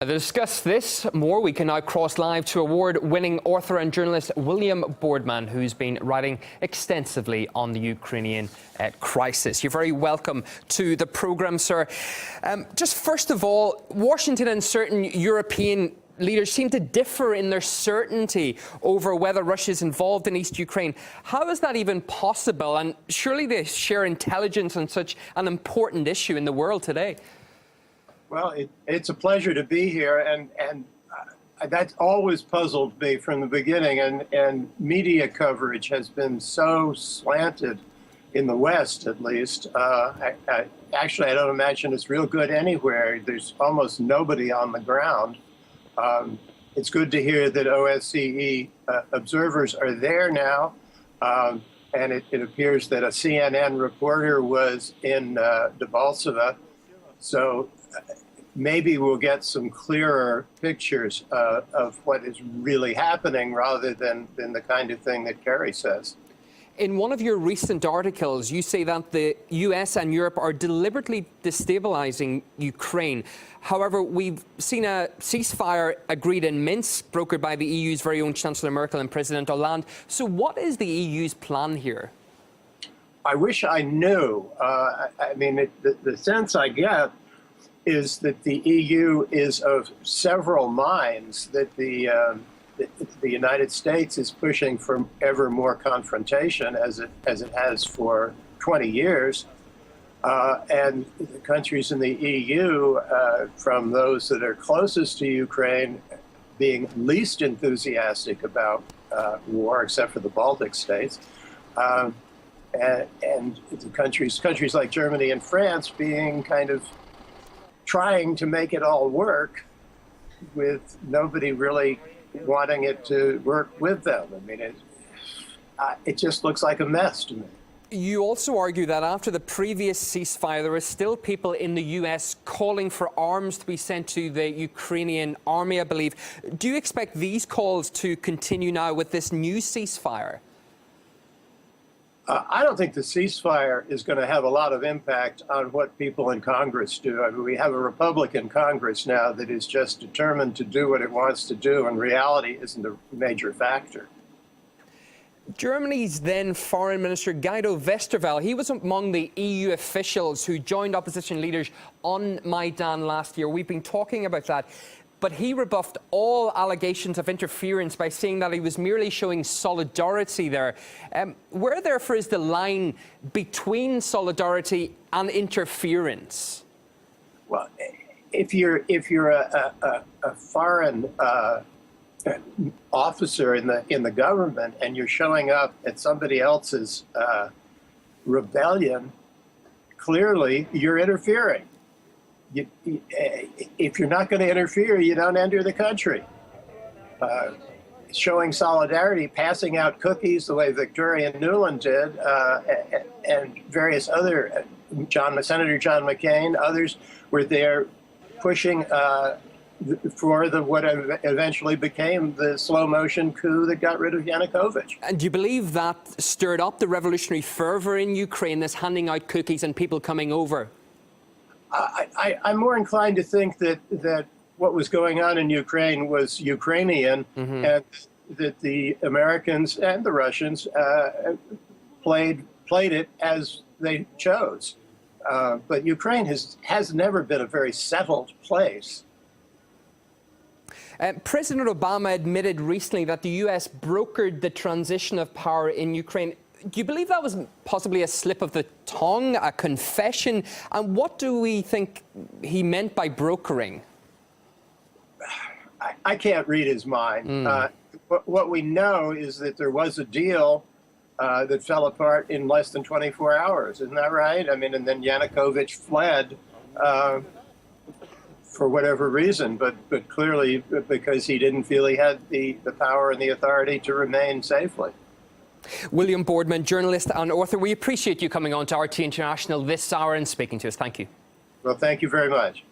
To discuss this more, we can now cross live to award-winning author and journalist William Boardman, who's been writing extensively on the Ukrainian crisis. You're very welcome to the programme, sir. Just first of all, Washington and certain European leaders seem to differ in their certainty over whether Russia is involved in East Ukraine. How is that even possible? And surely they share intelligence on such an important issue in the world today. Well, it's a pleasure to be here, and that's always puzzled me from the beginning. And media coverage has been so slanted in the West, at least. Actually, I don't imagine it's real good anywhere. There's almost nobody on the ground. It's good to hear that OSCE observers are there now, and it appears that a CNN reporter was in Debaltsevo. So maybe we'll get some clearer pictures of what is really happening rather than the kind of thing that Kerry says. In one of your recent articles, you say that the US and Europe are deliberately destabilizing Ukraine. However, we've seen a ceasefire agreed in Minsk, brokered by the EU's very own Chancellor Merkel and President Hollande. So what is the EU's plan here? I wish I knew. I mean, the sense I get is that the EU is of several minds, that the United States is pushing for ever more confrontation, as it has for 20 years, and the countries in the EU, from those that are closest to Ukraine, being least enthusiastic about war, except for the Baltic states, and the countries like Germany and France being kind of trying to make it all work, with nobody really wanting it to work with them. I mean, it just looks like a mess to me. You also argue that after the previous ceasefire, there are still people in the US calling for arms to be sent to the Ukrainian army, I believe. Do you expect these calls to continue now with this new ceasefire? I don't think the ceasefire is going to have a lot of impact on what people in Congress do. I mean, we have a Republican Congress now that is just determined to do what it wants to do, and reality isn't a major factor. Germany's then Foreign Minister Guido Westerwelle, he was among the EU officials who joined opposition leaders on Maidan last year. We've been talking about that. But he rebuffed all allegations of interference by saying that he was merely showing solidarity there. Where, therefore, is the line between solidarity and interference? Well, if you're a foreign officer in the government and you're showing up at somebody else's rebellion, clearly you're interfering. If you're not going to interfere, you don't enter the country. Showing solidarity, passing out cookies the way Victoria Nuland did, and various other, Senator John McCain, others were there pushing for what eventually became the slow-motion coup that got rid of Yanukovych. And do you believe that stirred up the revolutionary fervor in Ukraine, this handing out cookies and people coming over? I'm more inclined to think that what was going on in Ukraine was Ukrainian, and that the Americans and the Russians played it as they chose. But Ukraine has never been a very settled place. President Obama admitted recently that the US brokered the transition of power in Ukraine. Do you believe that was possibly a slip of the tongue, a confession? And what do we think he meant by brokering? I can't read his mind. What we know is that there was a deal that fell apart in less than 24 hours. Isn't that right? I mean, and then Yanukovych fled for whatever reason, but clearly because he didn't feel he had the power and the authority to remain safely. William Boardman, journalist and author, we appreciate you coming on to RT International this hour and speaking to us. Thank you. Well, thank you very much.